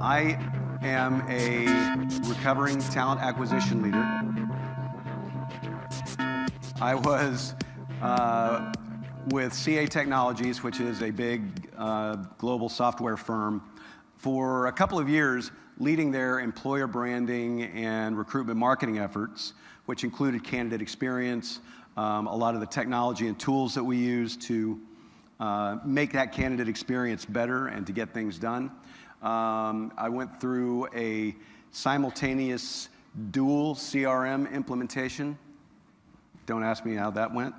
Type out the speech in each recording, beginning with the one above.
I am a recovering talent acquisition leader. I was with CA Technologies, which is a big global software firm, for a couple of years, leading their employer branding and recruitment marketing efforts, which included candidate experience, a lot of the technology and tools that we use to make that candidate experience better and to get things done. I went through a simultaneous dual CRM implementation. Don't ask me how that went.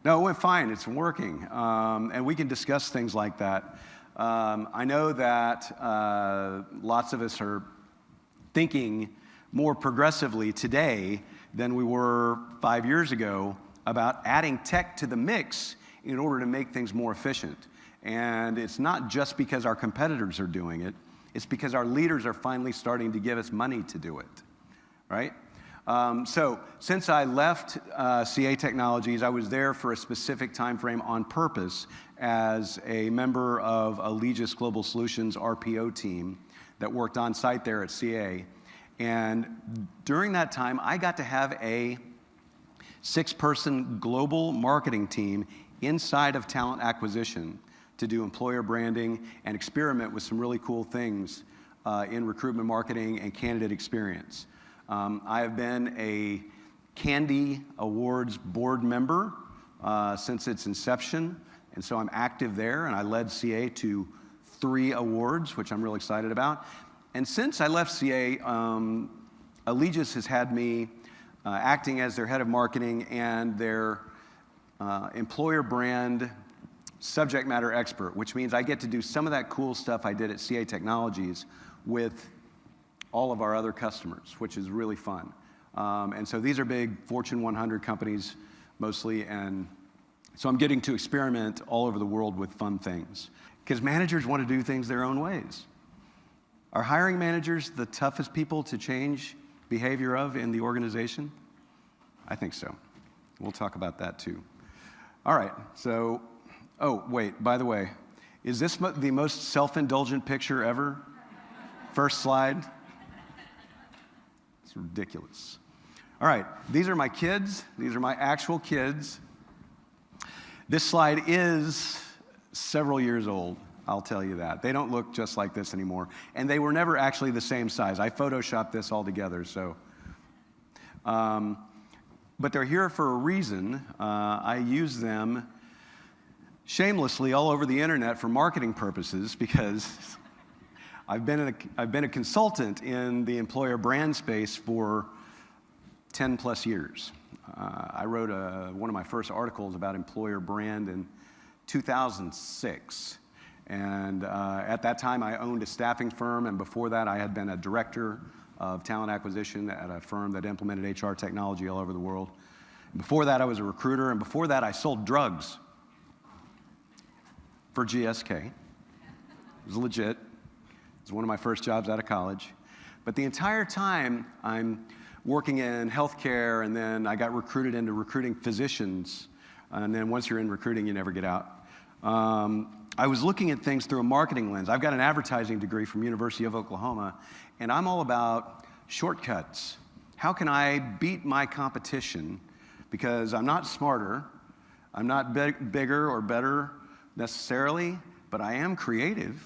No, it went fine. It's working. And we can discuss things like that. I know that lots of us are thinking more progressively today than we were 5 years ago about adding tech to the mix in order to make things more efficient. And it's not just because our competitors are doing it, it's because our leaders are finally starting to give us money to do it, right? So since I left CA Technologies, I was there for a specific time frame on purpose as a member of Allegis Global Solutions RPO team that worked on site there at CA. And during that time, I got to have a 6-person global marketing team inside of talent acquisition to do employer branding and experiment with some really cool things in recruitment marketing and candidate experience. I have been a Candy Awards board member since its inception, and so I'm active there, and I led CA to 3 awards, which I'm really excited about. And since I left CA, Allegis has had me acting as their head of marketing and their employer brand subject matter expert, which means I get to do some of that cool stuff I did at CA Technologies with all of our other customers, which is really fun. And so these are big Fortune 100 companies mostly, and so I'm getting to experiment all over the world with fun things. Because managers want to do things their own ways. Are hiring managers the toughest people to change behavior of in the organization? I think so. We'll talk about that too. All right, so, oh, wait, by the way, is this the most self-indulgent picture ever? First slide. It's ridiculous. All right, these are my kids. These are my actual kids. This slide is several years old, I'll tell you that. They don't look just like this anymore. And they were never actually the same size. I photoshopped this all together, so. But they're here for a reason. I use them shamelessly all over the internet for marketing purposes because I've been a consultant in the employer brand space for 10 plus years. I wrote one of my first articles about employer brand in 2006. And at that time, I owned a staffing firm, and before that, I had been a director of talent acquisition at a firm that implemented HR technology all over the world. Before that, I was a recruiter, and before that, I sold drugs for GSK. It was legit. It was one of my first jobs out of college. But the entire time, I'm working in healthcare, and then I got recruited into recruiting physicians. And then once you're in recruiting, you never get out. I was looking at things through a marketing lens. I've got an advertising degree from University of Oklahoma, and I'm all about shortcuts. How can I beat my competition? Because I'm not smarter, I'm not bigger or better necessarily, but I am creative,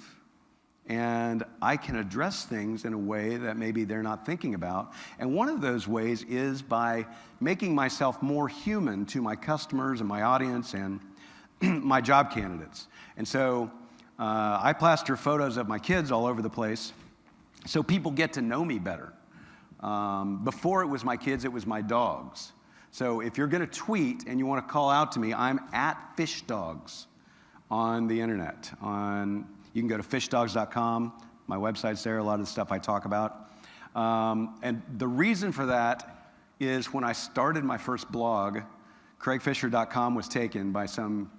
and I can address things in a way that maybe they're not thinking about. And one of those ways is by making myself more human to my customers and my audience and my job candidates. And so I plaster photos of my kids all over the place so people get to know me better. Before it was my kids, it was my dogs. So if you're going to tweet and you want to call out to me, I'm at fishdogs on the internet. You can go to fishdogs.com. My website's there, a lot of the stuff I talk about. And the reason for that is when I started my first blog, craigfisher.com was taken by some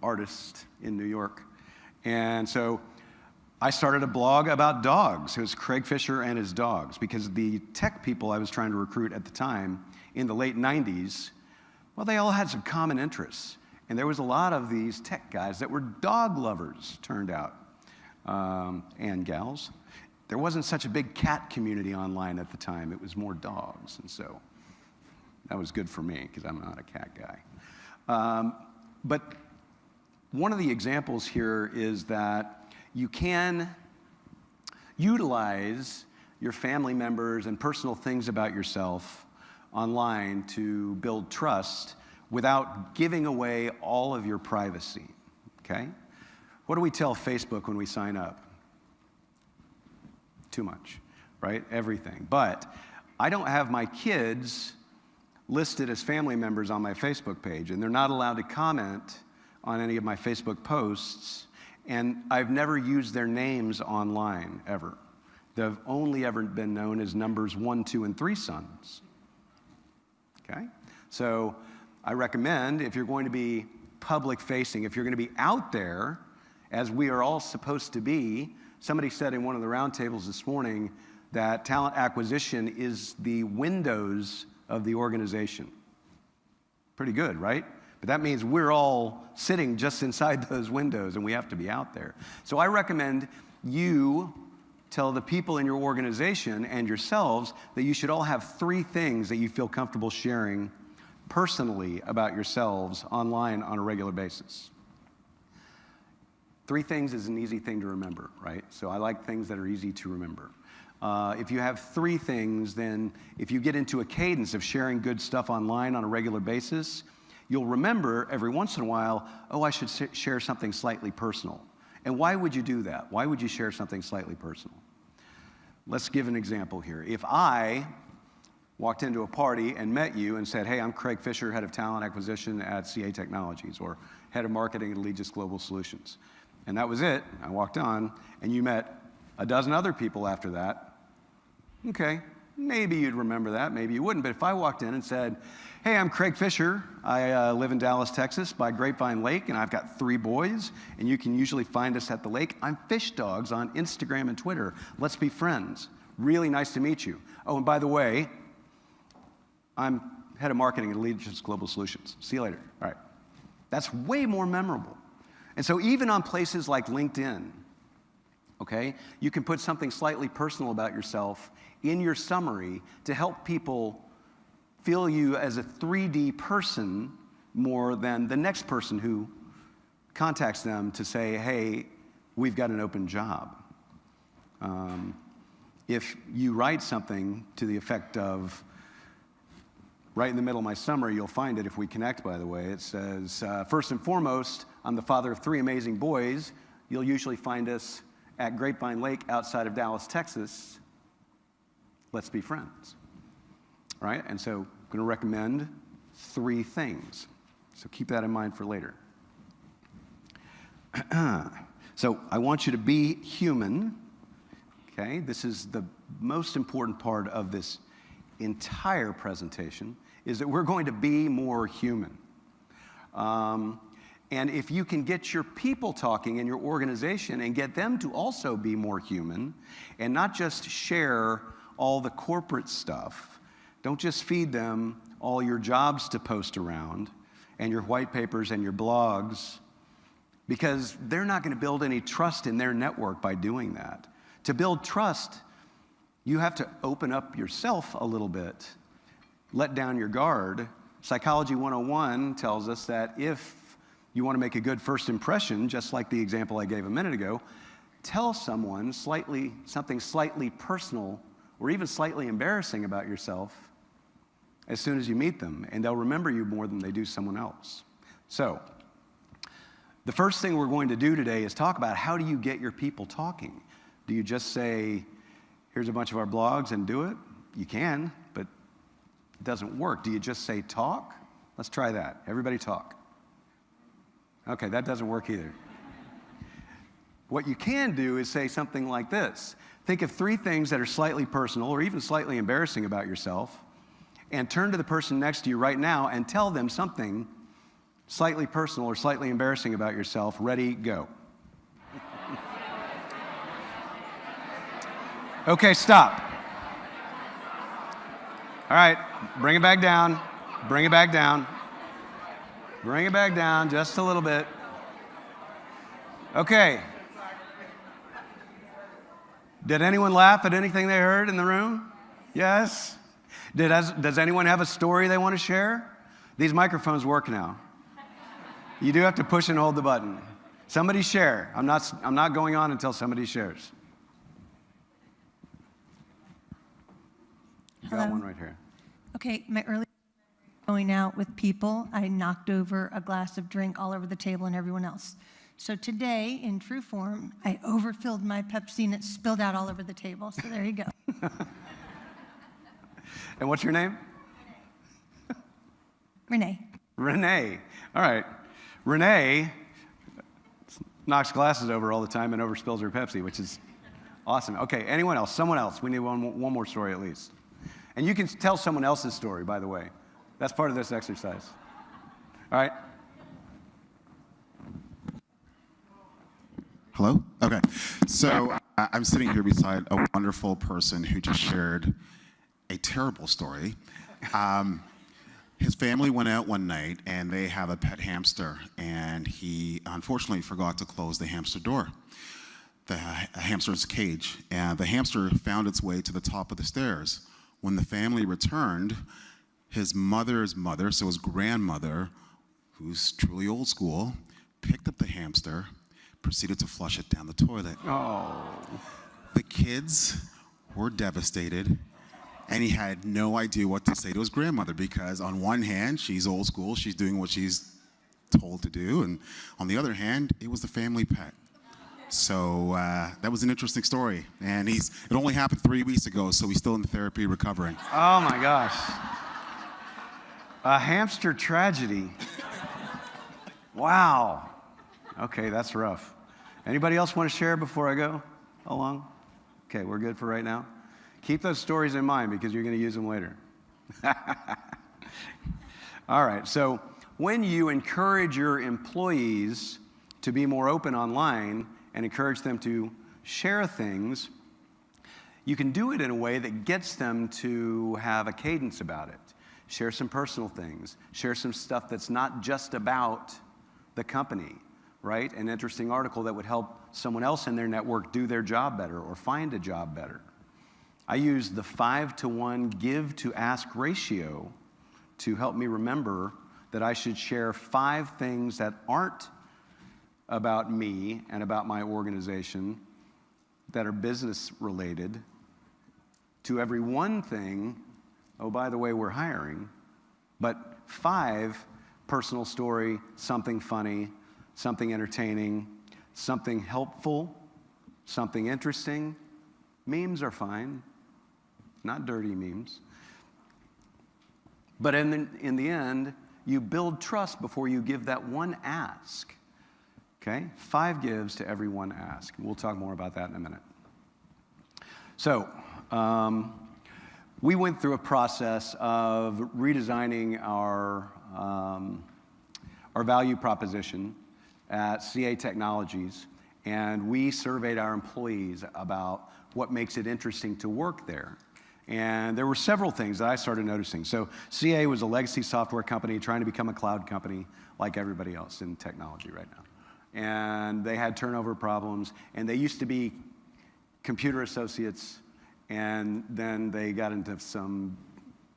artist in New York. And so I started a blog about dogs. It was Craig Fisher and his dogs, because the tech people I was trying to recruit at the time in the late 90s, well, they all had some common interests. And there was a lot of these tech guys that were dog lovers, turned out, and gals. There wasn't such a big cat community online at the time. It was more dogs, and so that was good for me because I'm not a cat guy. But one of the examples here is that you can utilize your family members and personal things about yourself online to build trust without giving away all of your privacy, okay? What do we tell Facebook when we sign up? Too much, right? Everything. But I don't have my kids listed as family members on my Facebook page, and they're not allowed to comment on any of my Facebook posts, and I've never used their names online, ever. They've only ever been known as numbers 1, 2, and 3 sons, okay? So I recommend, if you're going to be public-facing, if you're going to be out there, as we are all supposed to be, somebody said in one of the roundtables this morning that talent acquisition is the windows of the organization. Pretty good, right? But that means we're all sitting just inside those windows, and we have to be out there. So I recommend you tell the people in your organization and yourselves that you should all have 3 things that you feel comfortable sharing personally about yourselves online on a regular basis. 3 things is an easy thing to remember, right? So I like things that are easy to remember. If you have 3 things, then if you get into a cadence of sharing good stuff online on a regular basis, you'll remember every once in a while, oh, I should share something slightly personal. And why would you do that? Why would you share something slightly personal? Let's give an example here. If I walked into a party and met you and said, hey, I'm Craig Fisher, head of talent acquisition at CA Technologies, or head of marketing at Allegis Global Solutions, and that was it, I walked on, and you met a dozen other people after that, okay, maybe you'd remember that, maybe you wouldn't. But if I walked in and said, hey, I'm Craig Fisher, I live in Dallas, Texas, by Grapevine Lake, and I've got 3 boys, and you can usually find us at the lake. I'm Fish Dogs on Instagram and Twitter. Let's be friends. Really nice to meet you. Oh, and by the way, I'm head of marketing at Allegis Global Solutions. See you later. All right. That's way more memorable. And so even on places like LinkedIn, okay, you can put something slightly personal about yourself in your summary to help people feel you as a 3D person more than the next person who contacts them to say, hey, we've got an open job. If you write something to the effect of, right in the middle of my summary, you'll find it if we connect, by the way. It says, first and foremost, I'm the father of 3 amazing boys. You'll usually find us at Grapevine Lake outside of Dallas, Texas. Let's be friends. All right, and so I'm going to recommend 3 things. So keep that in mind for later. So I want you to be human. Okay, this is the most important part of this entire presentation, is that we're going to be more human. And if you can get your people talking in your organization and get them to also be more human and not just share all the corporate stuff, don't just feed them all your jobs to post around and your white papers and your blogs, because they're not going to build any trust in their network by doing that. To build trust, you have to open up yourself a little bit, let down your guard. Psychology 101 tells us that if you want to make a good first impression, just like the example I gave a minute ago, tell someone something slightly personal or even slightly embarrassing about yourself as soon as you meet them, and they'll remember you more than they do someone else. So, the first thing we're going to do today is talk about how do you get your people talking. Do you just say, here's a bunch of our blogs and do it? You can, but it doesn't work. Do you just say talk? Let's try that. Everybody talk. Okay, that doesn't work either. What you can do is say something like this. Think of 3 things that are slightly personal or even slightly embarrassing about yourself, and turn to the person next to you right now and tell them something slightly personal or slightly embarrassing about yourself. Ready, go. Okay, stop. All right, bring it back down. Bring it back down. Bring it back down just a little bit. Okay. Did anyone laugh at anything they heard in the room? Yes? Does anyone have a story they want to share? These microphones work now. You do have to push and hold the button. Somebody share. I'm not going on until somebody shares. Hello. Got one right here. Okay, my early going out with people, I knocked over a glass of drink all over the table and everyone else. So today, in true form, I overfilled my Pepsi and it spilled out all over the table. So there you go. And what's your name? Renee. Renee. All right. Renee knocks glasses over all the time and overspills her Pepsi, which is awesome. Okay, anyone else? Someone else. We need one more story at least. And you can tell someone else's story, by the way. That's part of this exercise. All right. Hello? Okay. So I'm sitting here beside a wonderful person who just shared a terrible story. His family went out one night and they have a pet hamster, and he unfortunately forgot to close the hamster door, the hamster's cage. And the hamster found its way to the top of the stairs. When the family returned, his mother's mother, so his grandmother, who's truly old school, picked up the hamster, proceeded to flush it down the toilet. Oh. The kids were devastated, and he had no idea what to say to his grandmother, because on one hand, she's old school, she's doing what she's told to do, and on the other hand, it was the family pet. So that was an interesting story, and it only happened 3 weeks ago, so he's still in therapy recovering. Oh my gosh. A hamster tragedy. Wow. Okay, that's rough. Anybody else want to share before I go along? Okay, we're good for right now. Keep those stories in mind because you're going to use them later. All right, so when you encourage your employees to be more open online and encourage them to share things, you can do it in a way that gets them to have a cadence about it. Share some personal things. Share some stuff that's not just about the company, right? An interesting article that would help someone else in their network do their job better or find a job better. I use the 5-to-1 give to ask ratio to help me remember that I should share 5 things that aren't about me and about my organization that are business related to every one thing, oh, by the way, we're hiring, but 5 personal story, something funny, something entertaining, something helpful, something interesting. Memes are fine, not dirty memes. But in the end, you build trust before you give that one ask. Okay? 5 gives to every one ask. We'll talk more about that in a minute. So, we went through a process of redesigning our value proposition at CA Technologies, and we surveyed our employees about what makes it interesting to work there. And there were several things that I started noticing. So CA was a legacy software company trying to become a cloud company like everybody else in technology right now. And they had turnover problems, and they used to be computer associates, and then they got into some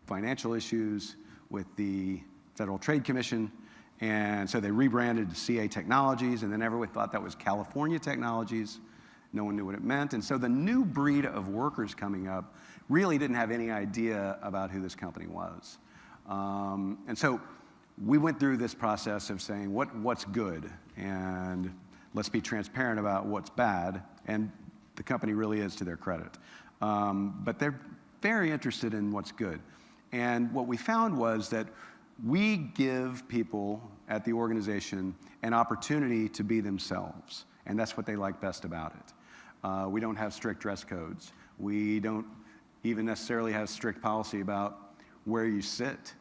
financial issues with the Federal Trade Commission, and so they rebranded to CA Technologies, and then everyone thought that was California Technologies. No one knew what it meant, and so the new breed of workers coming up really didn't have any idea about who this company was. And so we went through this process of saying what's good, and let's be transparent about what's bad, and the company really is to their credit. But they're very interested in what's good. And what we found was that we give people at the organization an opportunity to be themselves, and that's what they like best about it. We don't have strict dress codes. We don't even necessarily have strict policy about where you sit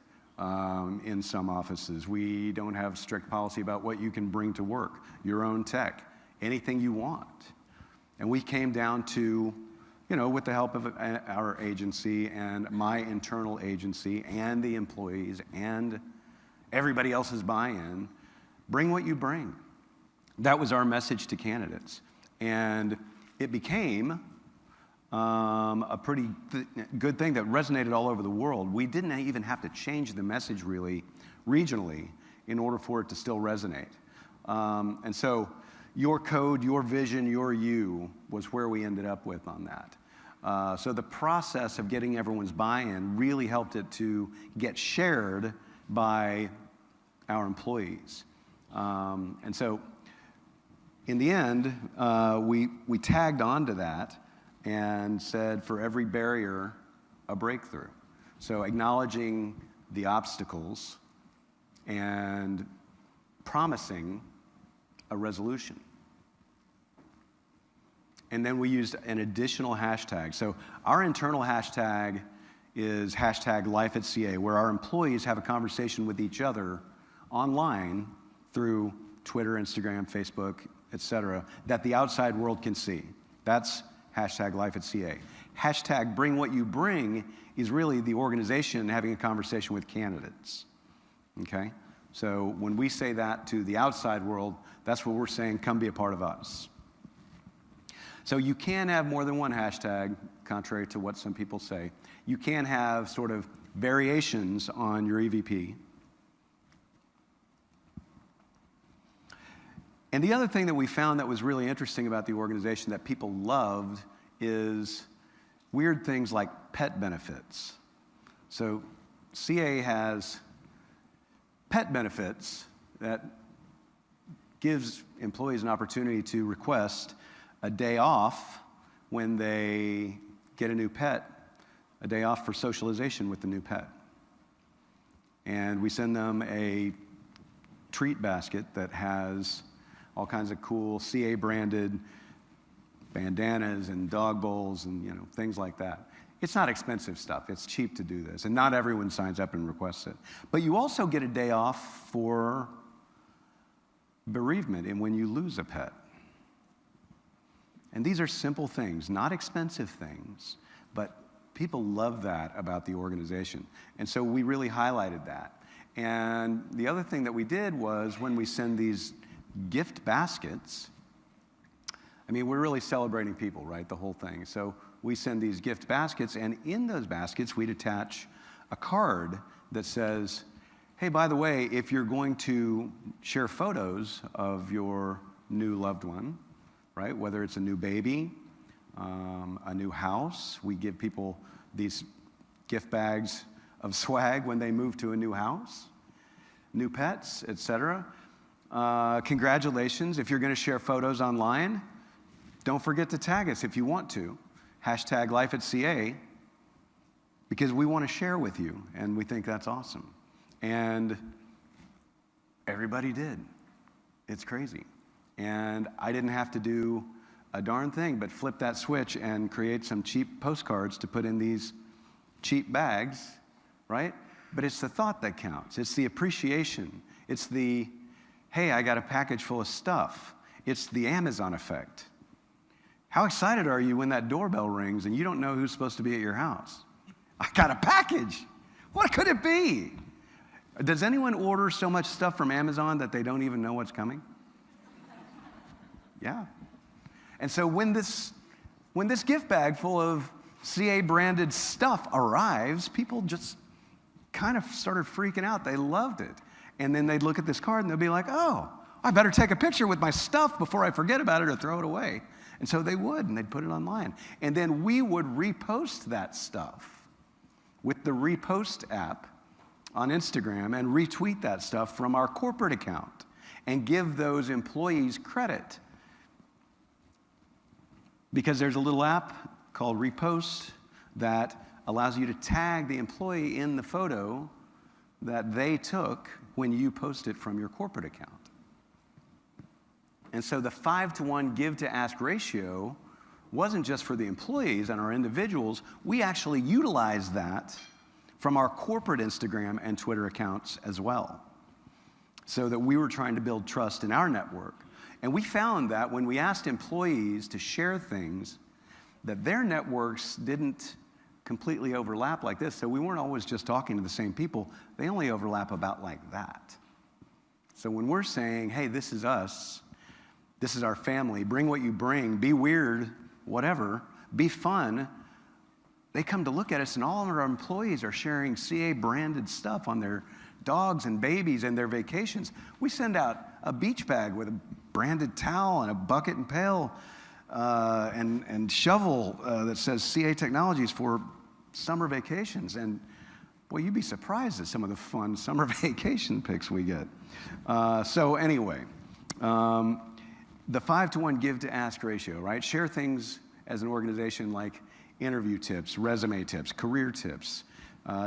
in some offices. We don't have strict policy about what you can bring to work, your own tech, anything you want. And we came down to, with the help of our agency and my internal agency and the employees and everybody else's buy-in. Bring what you bring. That was our message to candidates. And it became a pretty good thing that resonated all over the world. We didn't even have to change the message really regionally in order for it to still resonate. And so your code, your vision, your you was where we ended up with on that. So the process of getting everyone's buy-in really helped it to get shared by our employees. And so in the end, we tagged onto that and said, for every barrier, a breakthrough. So acknowledging the obstacles and promising a resolution. And then we used an additional hashtag. So our internal hashtag is #LifeAtCA, where our employees have a conversation with each other online through Twitter, Instagram, Facebook, et cetera, that the outside world can see. That's #LifeAtCA. #BringWhatYouBring is really the organization having a conversation with candidates. Okay? So when we say that to the outside world, that's what we're saying, come be a part of us. So you can have more than one hashtag, contrary to what some people say. You can have sort of variations on your EVP. And the other thing that we found that was really interesting about the organization that people loved is weird things like pet benefits. So CA has pet benefits that gives employees an opportunity to request a day off when they get a new pet, a day off for socialization with the new pet. And we send them a treat basket that has all kinds of cool CA-branded bandanas and dog bowls and things like that. It's not expensive stuff. It's cheap to do this, and not everyone signs up and requests it. But you also get a day off for bereavement and when you lose a pet. And these are simple things, not expensive things, but people love that about the organization. And so we really highlighted that. And the other thing that we did was when we send these gift baskets, I mean, we're really celebrating people, right? The whole thing. So we send these gift baskets, and in those baskets, we'd attach a card that says, hey, by the way, if you're going to share photos of your new loved one, right? Whether it's a new baby, a new house, we give people these gift bags of swag when they move to a new house, new pets, etc. Congratulations. If you're going to share photos online, don't forget to tag us if you want to. #LifeAtCA, because we want to share with you, and we think that's awesome. And everybody did. It's crazy. And I didn't have to do a darn thing but flip that switch and create some cheap postcards to put in these cheap bags, right? But it's the thought that counts. It's the appreciation. It's the, hey, I got a package full of stuff. It's the Amazon effect. How excited are you when that doorbell rings and you don't know who's supposed to be at your house? I got a package. What could it be? Does anyone order so much stuff from Amazon that they don't even know what's coming? Yeah. And so when this gift bag full of CA-branded stuff arrives, people just kind of started freaking out. They loved it. And then they'd look at this card and they'd be like, oh, I better take a picture with my stuff before I forget about it or throw it away. And so they would, and they'd put it online. And then we would repost that stuff with the repost app on Instagram and retweet that stuff from our corporate account and give those employees credit. Because there's a little app called Repost that allows you to tag the employee in the photo that they took when you post it from your corporate account. And so the 5-to-1 give-to-ask ratio wasn't just for the employees and our individuals. We actually utilized that from our corporate Instagram and Twitter accounts as well, so that we were trying to build trust in our network. And we found that when we asked employees to share things, that their networks didn't completely overlap like this. So we weren't always just talking to the same people. They only overlap about like that. So when we're saying, hey, this is us, this is our family, bring what you bring, be weird, whatever, be fun, they come to look at us, and all of our employees are sharing CA branded stuff on their dogs and babies and their vacations. We send out a beach bag with a branded towel and a bucket and pail and shovel that says CA Technologies for summer vacations. And boy, you'd be surprised at some of the fun summer vacation pics we get. So anyway, the 5-to-1 give to ask ratio, right? Share things as an organization like interview tips, resume tips, career tips,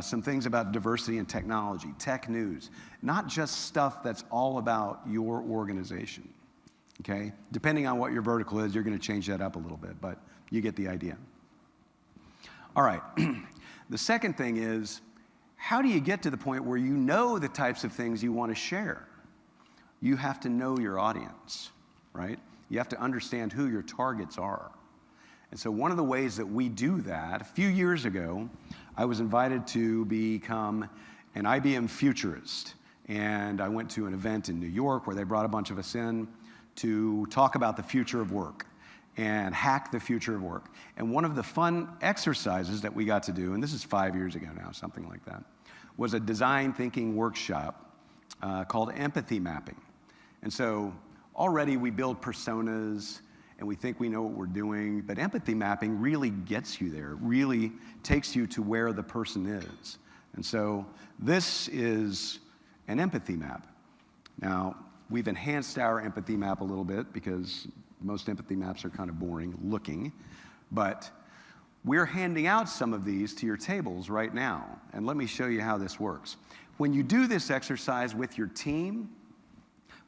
some things about diversity and technology, tech news, not just stuff that's all about your organization, okay? Depending on what your vertical is, you're gonna change that up a little bit, but you get the idea. All right, the second thing is, how do you get to the point where you know the types of things you wanna share? You have to know your audience, right? You have to understand who your targets are. And so one of the ways that we do that, a few years ago, I was invited to become an IBM futurist. And I went to an event in New York where they brought a bunch of us in to talk about the future of work and hack the future of work. And one of the fun exercises that we got to do, and this is 5 years ago now, something like that, was a design thinking workshop called empathy mapping. And so already we build personas, and we think we know what we're doing, but empathy mapping really gets you there, really takes you to where the person is. And so this is an empathy map. Now, we've enhanced our empathy map a little bit because most empathy maps are kind of boring looking, but we're handing out some of these to your tables right now, and let me show you how this works. When you do this exercise with your team,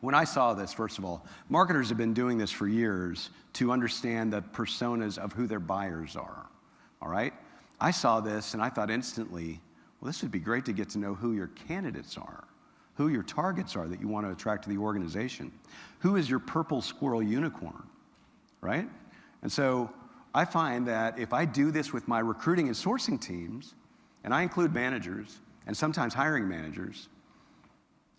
when I saw this, first of all, marketers have been doing this for years to understand the personas of who their buyers are, all right? I saw this and I thought instantly, well, this would be great to get to know who your candidates are, who your targets are that you want to attract to the organization. Who is your purple squirrel unicorn, right? And so I find that if I do this with my recruiting and sourcing teams, and I include managers and sometimes hiring managers,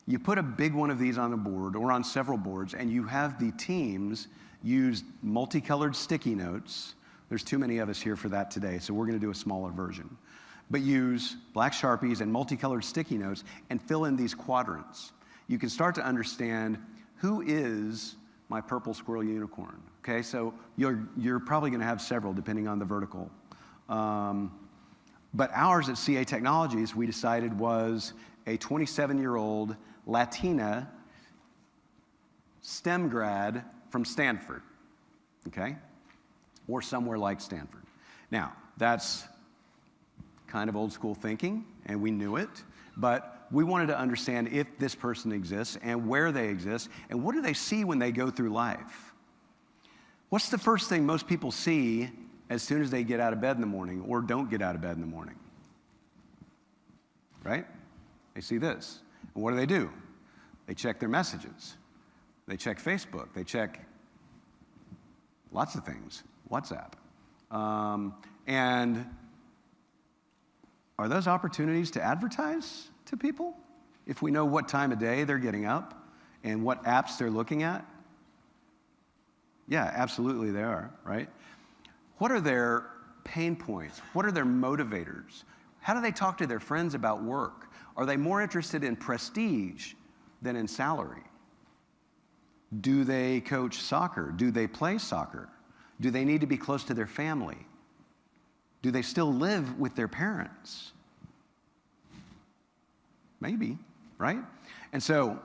you put a big one of these on a board or on several boards, and you have the teams use multicolored sticky notes. There's too many of us here for that today, so we're gonna do a smaller version. But use black Sharpies and multicolored sticky notes and fill in these quadrants. You can start to understand who is my purple squirrel unicorn, okay? So you're probably gonna have several depending on the vertical. But ours at CA Technologies, we decided was a 27-year-old Latina STEM grad from Stanford, okay? Or somewhere like Stanford. Now, that's kind of old school thinking, and we knew it, but we wanted to understand if this person exists and where they exist, and what do they see when they go through life? What's the first thing most people see as soon as they get out of bed in the morning or don't get out of bed in the morning? Right? They see this. And what do? They check their messages. They check Facebook. They check lots of things, WhatsApp. And are those opportunities to advertise to people if we know what time of day they're getting up and what apps they're looking at? Yeah, absolutely they are, right? What are their pain points? What are their motivators? How do they talk to their friends about work? Are they more interested in prestige than in salary? Do they coach soccer? Do they play soccer? Do they need to be close to their family? Do they still live with their parents? Maybe, right? And so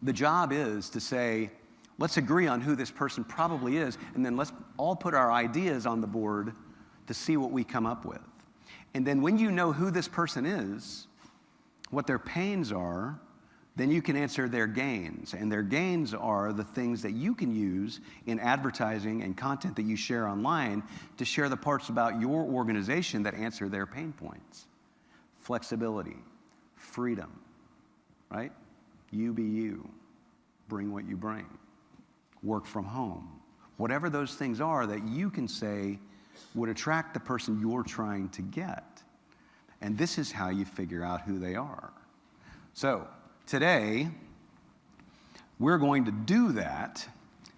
the job is to say, let's agree on who this person probably is, and then let's all put our ideas on the board to see what we come up with. And then when you know who this person is, what their pains are, then you can answer their gains. And their gains are the things that you can use in advertising and content that you share online to share the parts about your organization that answer their pain points. Flexibility, freedom, right? You be you, bring what you bring. Work from home. Whatever those things are that you can say, would attract the person you're trying to get. And this is how you figure out who they are. So today, we're going to do that.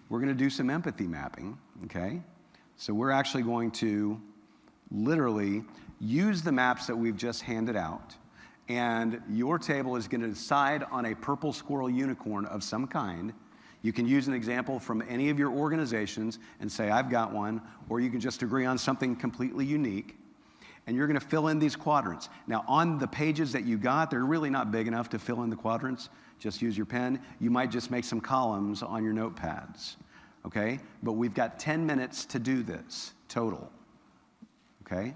We're going to do some empathy mapping, okay? So we're actually going to literally use the maps that we've just handed out, and your table is going to decide on a purple squirrel unicorn of some kind. You can use an example from any of your organizations and say, I've got one, or you can just agree on something completely unique. And you're going to fill in these quadrants. Now, on the pages that you got, they're really not big enough to fill in the quadrants. Just use your pen. You might just make some columns on your notepads, okay? But we've got 10 minutes to do this total, okay?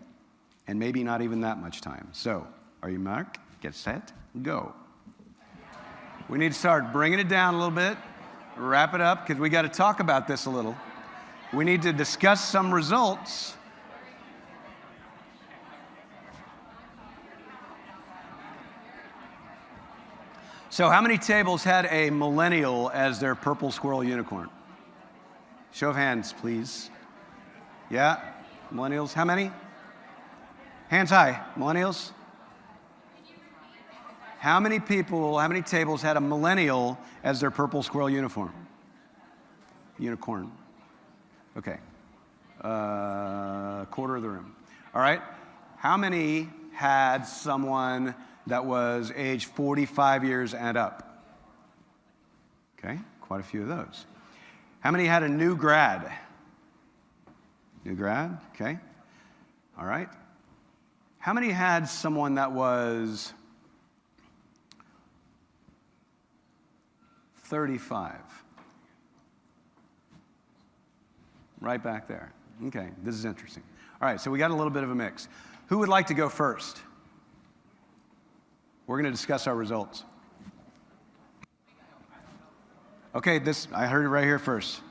And maybe not even that much time. So, are you marked? Get set, go. We need to start bringing it down a little bit, wrap it up, because we got to talk about this a little. We need to discuss some results. So how many tables had a millennial as their purple squirrel unicorn? Show of hands, please. Yeah, millennials, how many? Hands high, millennials. How many people, how many tables had a millennial as their purple squirrel unicorn? Okay, quarter of the room. All right, how many had someone that was age 45 years and up? Okay, quite a few of those. How many had a new grad? New grad, okay. All right. How many had someone that was 35? Right back there. Okay, this is interesting. All right, so we got a little bit of a mix. Who would like to go first? We're going to discuss our results. Okay, I heard it right here first.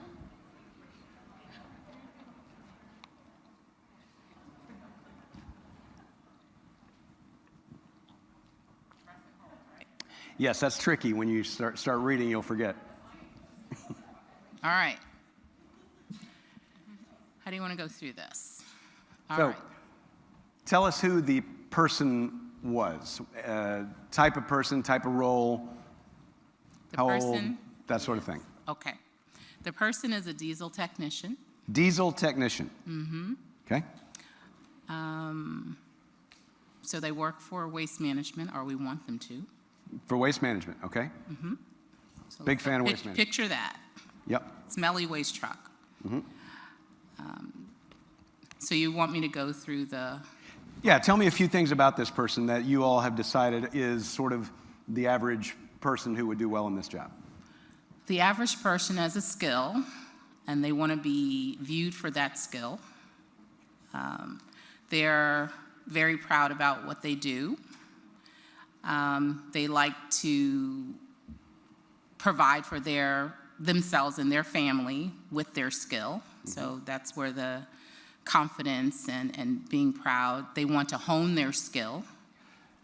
Yes, that's tricky. When you start reading, you'll forget. All right. How do you want to go through this? All So, right. tell us who the person was. Type of person, type of role, The how old, person, that sort of thing. okay. The person is a diesel technician. Diesel technician. Okay. So they work for waste management, or we want them to. For waste management, okay. So Big fan of waste management. Picture that. Yep. Smelly waste truck. So you want me to go through the... Yeah, tell me a few things about this person that you all have decided is sort of the average person who would do well in this job. The average person has a skill, and they want to be viewed for that skill. They're very proud about what they do. They like to provide for themselves and their family with their skill. So that's where the confidence and being proud. They want to hone their skill.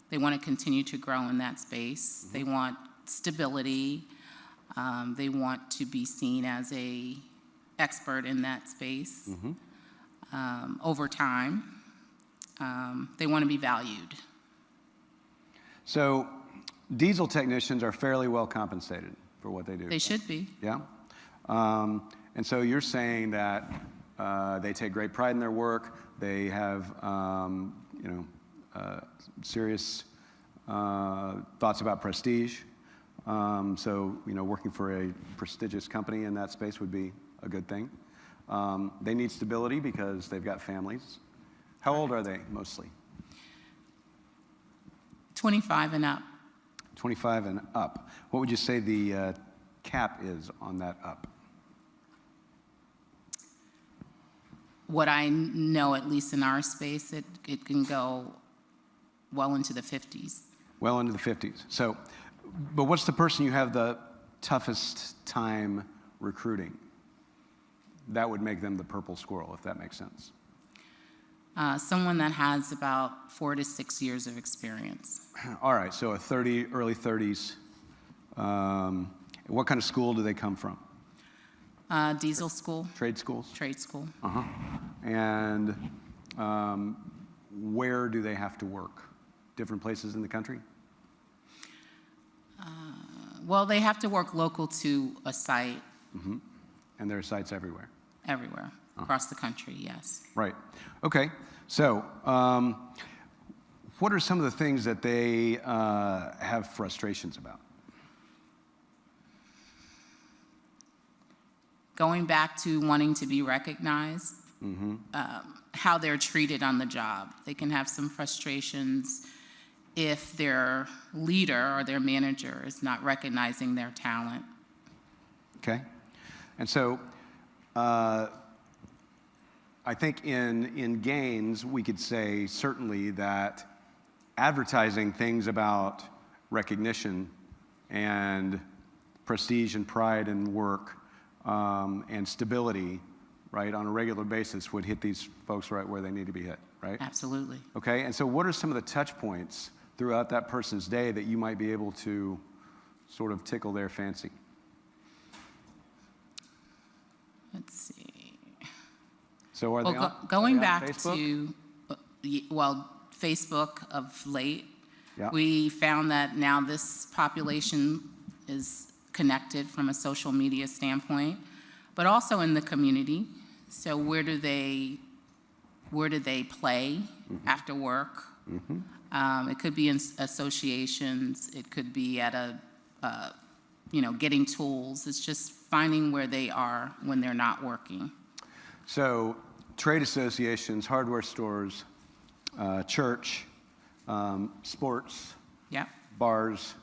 They want to continue to grow in that space. They want stability. They want to be seen as a expert in that space over time. They want to be valued. So diesel technicians are fairly well compensated for what they do. They should be. Yeah? And so you're saying that they take great pride in their work. They have, serious thoughts about prestige. So, working for a prestigious company in that space would be a good thing. They need stability because they've got families. How old are they mostly? 25 and up. 25 and up. What would you say the cap is on that up? What I know, at least in our space, it can go well into the 50s. Well into the 50s. So, but what's the person you have the toughest time recruiting? That would make them the purple squirrel, if that makes sense. Someone that has about 4 to 6 years of experience. All right, so early 30s. What kind of school do they come from? Diesel school. Trade schools? Trade school. And where do they have to work? Different places in the country? Well, they have to work local to a site. And there are sites everywhere. Everywhere, across the country, yes. Right. Okay. So, what are some of the things that they have frustrations about? Going back to wanting to be recognized, how they're treated on the job. They can have some frustrations if their leader or their manager is not recognizing their talent. Okay. And so, I think in Gaines, we could say certainly that advertising things about recognition and prestige and pride in work and stability, right, on a regular basis would hit these folks right where they need to be hit, right? Absolutely. Okay, and so what are some of the touch points throughout that person's day that you might be able to sort of tickle their fancy? Let's see. So are they Well, on, going are they on back Facebook? to, Facebook of late, Yeah. we found that now this population is connected from a social media standpoint, but also in the community. So where do they play after work? It could be in associations. It could be at getting tools. It's just finding where they are when they're not working. So trade associations, hardware stores, church, sports, Yep, bars,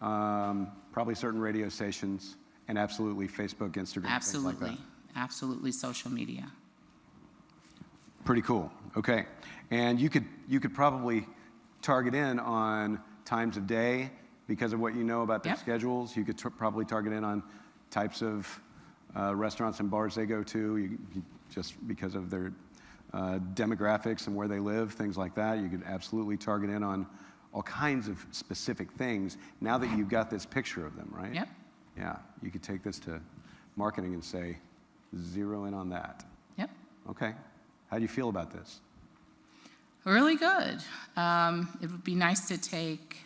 probably certain radio stations, and absolutely Facebook, Instagram, absolutely. things like that. Absolutely social media. Pretty cool. Okay. And you could probably target in on times of day because of what you know about their Yep. schedules. You could probably target in on types of restaurants and bars they go to, just because of their demographics and where they live, things like that. You could absolutely target in on all kinds of specific things now that you've got this picture of them, right? Yep. Yeah. You could take this to marketing and say, zero in on that. Yep. Okay. How do you feel about this? Really good. It would be nice to take,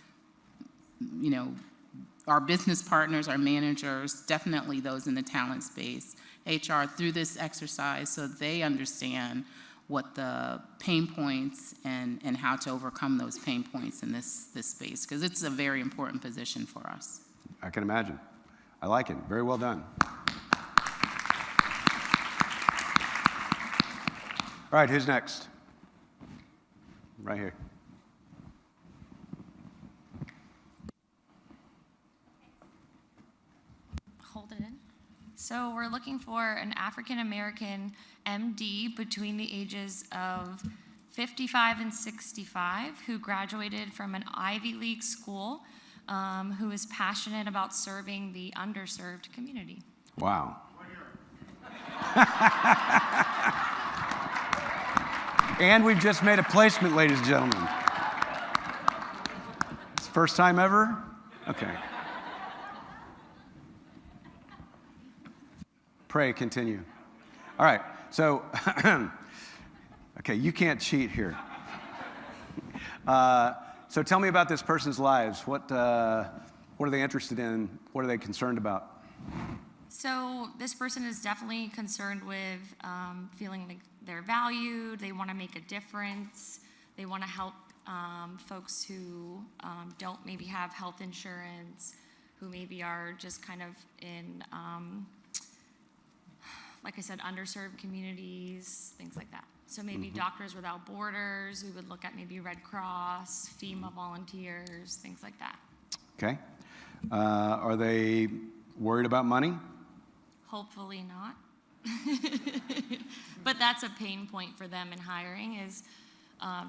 our business partners, our managers, definitely those in the talent space, HR, through this exercise so they understand what the pain points and how to overcome those pain points in this space, because it's a very important position for us. I can imagine. I like it. Very well done. All right, who's next? Right here. Hold it in. So we're looking for an African American MD between the ages of 55 and 65 who graduated from an Ivy League school, who is passionate about serving the underserved community. Wow. And we've just made a placement, ladies and gentlemen. It's the first time ever? Okay. Pray, continue. All right, so, okay, you can't cheat here. So tell me about this person's lives. What are they interested in? What are they concerned about? So this person is definitely concerned with feeling like they're valued. They want to make a difference. They want to help folks who don't maybe have health insurance, who maybe are just kind of in, like I said, underserved communities, things like that. So maybe Doctors Without Borders, we would look at maybe Red Cross, FEMA volunteers, things like that. Okay. Are they worried about money? Hopefully not. But that's a pain point for them in hiring is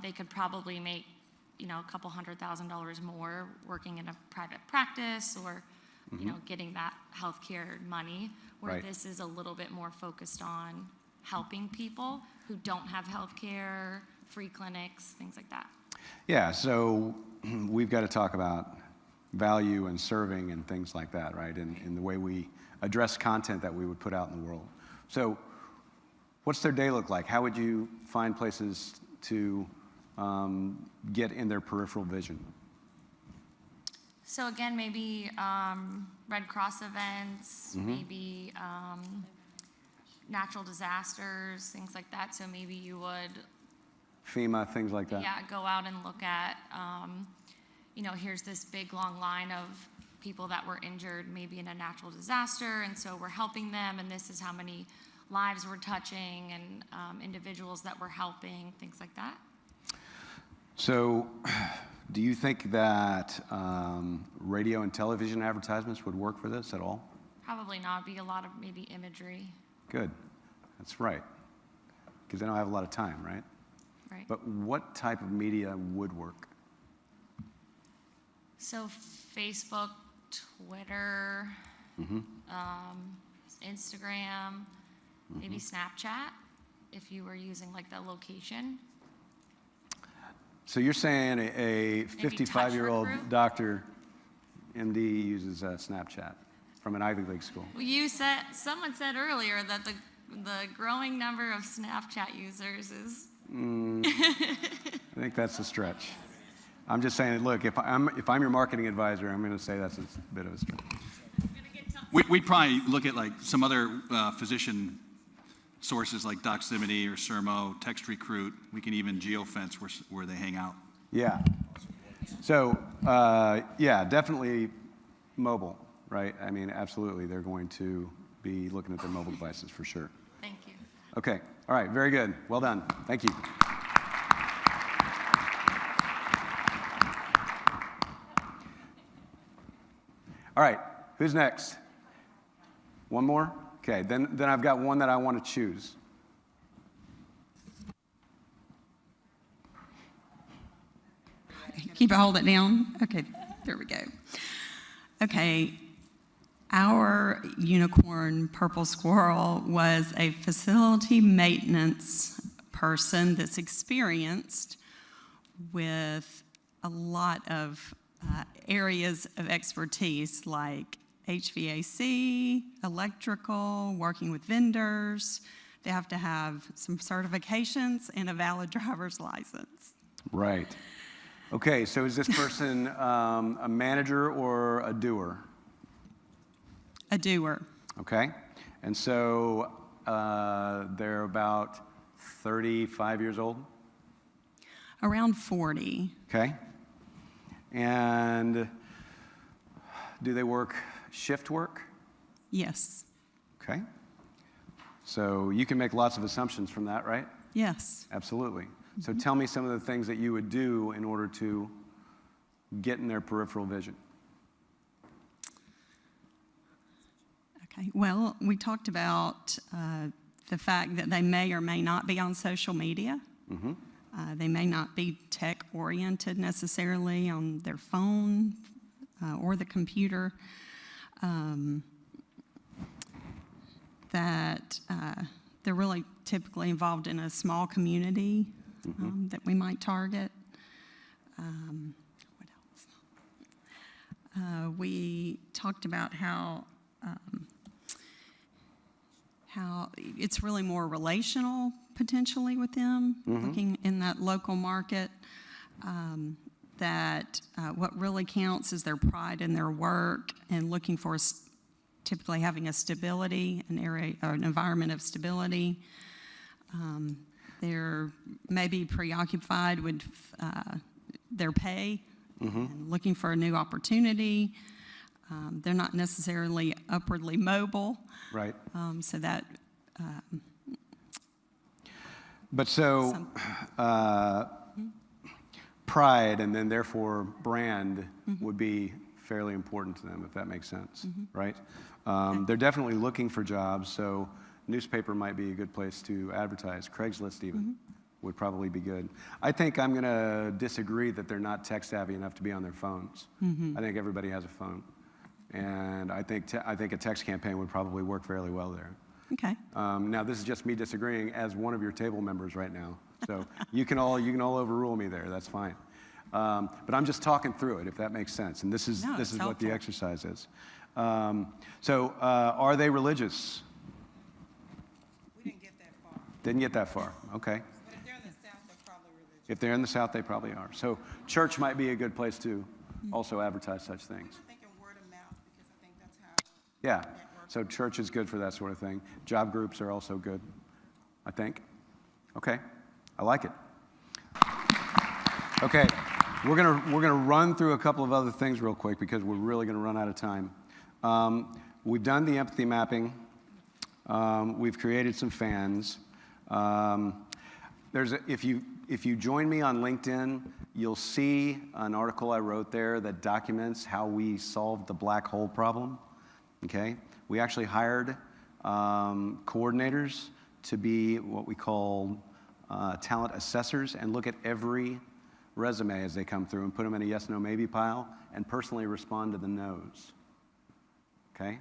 they could probably make, a couple $100,000 more working in a private practice or, getting that healthcare money, where Right. this is a little bit more focused on helping people who don't have healthcare, free clinics, things like that. Yeah, so we've got to talk about value and serving and things like that, right? In the way we address content that we would put out in the world. So What's their day look like? How would you find places to get in their peripheral vision? So again, maybe Red Cross events, maybe natural disasters, things like that. So maybe you would, FEMA, things like that? yeah, go out and look at, here's this big long line of people that were injured maybe in a natural disaster, and so we're helping them, and this is how many lives we're touching, and individuals that we're helping, things like that. So, do you think that radio and television advertisements would work for this at all? Probably not. It'd be a lot of maybe imagery. Good. That's right. Because they don't have a lot of time, right? Right. But what type of media would work? So Facebook, Twitter, Instagram, maybe Snapchat, if you were using like the location. So you're saying a 55-year-old group? doctor, MD, uses Snapchat from an Ivy League school? Well, someone said earlier that the growing number of Snapchat users is. I think that's a stretch. I'm just saying, look, if I'm your marketing advisor, I'm going to say that's a bit of a stretch. We'd probably look at like some other physician sources like Doximity or Sermo, Text Recruit. We can even geofence where they hang out. Yeah. So, yeah, definitely mobile, right? I mean, absolutely. They're going to be looking at their mobile devices for sure. Thank you. Okay. All right. Very good. Well done. Thank you. All right. Who's next? One more? Okay. Then I've got one that I want to choose. Keep it, hold it down. Okay, there we go. Okay, our unicorn purple squirrel was a facility maintenance person that's experienced with a lot of areas of expertise like HVAC, electrical, working with vendors. They have to have some certifications and a valid driver's license. Right. Okay, so is this person a manager or a doer? A doer. Okay. And so they're about 35 years old? Around 40. Okay. And do they work shift work? Yes. Okay. So you can make lots of assumptions from that, right? Yes. Absolutely. So tell me some of the things that you would do in order to get in their peripheral vision. Okay. Well, we talked about the fact that they may or may not be on social media. They may not be tech-oriented necessarily on their phone or the computer. That they're really typically involved in a small community that we might target. What else? We talked about how it's really more relational potentially with them, looking in that local market. That what really counts is their pride in their work and looking for typically having a stability, an area or an environment of stability. They're maybe preoccupied with their pay, and looking for a new opportunity. They're not necessarily upwardly mobile. Right. So that. But so pride and then therefore brand would be fairly important to them, if that makes sense, right? They're definitely looking for jobs, so newspaper might be a good place to advertise. Craigslist even would probably be good. I think I'm going to disagree that they're not tech savvy enough to be on their phones. I think everybody has a phone. And I think a text campaign would probably work fairly well there. Okay. Now, this is just me disagreeing as one of your table members right now. So you can all overrule me there. That's fine. But I'm just talking through it, if that makes sense. And this is what the helpful. exercise is. So are they religious? We didn't get that far. Didn't get that far. Okay. But if they're in the South, they're probably religious. If they're in the South, they probably are. So church might be a good place to also advertise such things. I'm thinking word of mouth because I think that's how. Yeah. So church is good for that sort of thing. Job groups are also good, I think. Okay. I like it. Okay. We're gonna run through a couple of other things real quick because we're really gonna run out of time. We've done the empathy mapping. We've created some fans. If you join me on LinkedIn, you'll see an article I wrote there that documents how we solved the black hole problem. Okay, we actually hired coordinators to be what we call talent assessors and look at every resume as they come through and put them in a yes, no, maybe pile and personally respond to the no's. Okay,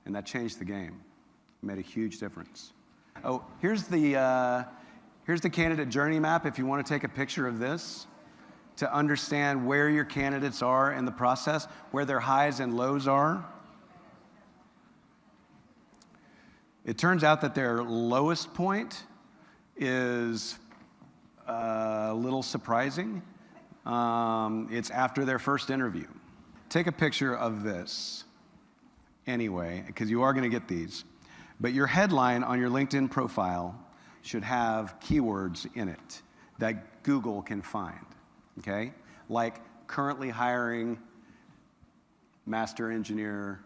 and that changed the game. It made a huge difference. Oh, here's the candidate journey map if you want to take a picture of this to understand where your candidates are in the process, where their highs and lows are. It turns out that their lowest point is a little surprising. It's after their first interview. Take a picture of this anyway, because you are going to get these. But your headline on your LinkedIn profile should have keywords in it that Google can find, okay? Like currently hiring master engineer,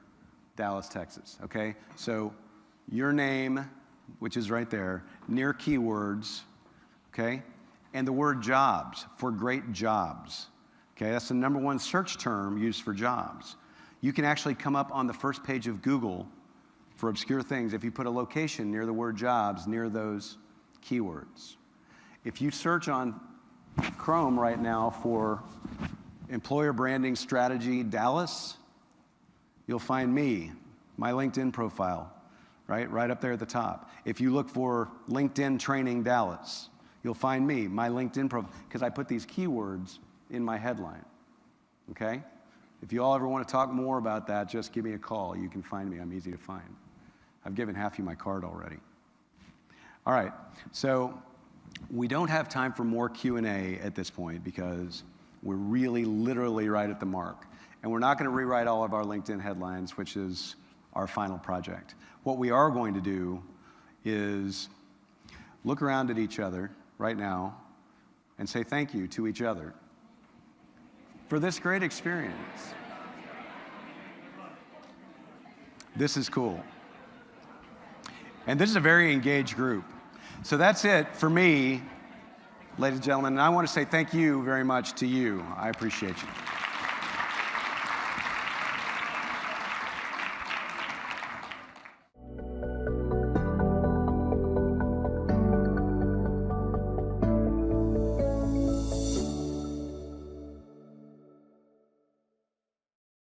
Dallas, Texas, okay? So your name, which is right there, near keywords, okay? And the word jobs, for great jobs, okay? That's the #1 search term used for jobs. You can actually come up on the first page of Google for obscure things if you put a location near the word jobs, near those keywords. If you search on Chrome right now for employer branding strategy Dallas, you'll find me, my LinkedIn profile, right up there at the top. If you look for LinkedIn training Dallas, you'll find me, my LinkedIn profile, because I put these keywords in my headline, okay? If you all ever want to talk more about that, just give me a call. You can find me. I'm easy to find. I've given half you my card already. All right, so we don't have time for more Q&A at this point because we're really literally right at the mark. And we're not going to rewrite all of our LinkedIn headlines, which is our final project. What we are going to do is look around at each other right now and say thank you to each other for this great experience. This is cool. And this is a very engaged group. So that's it for me, ladies and gentlemen. And I want to say thank you very much to you. I appreciate you.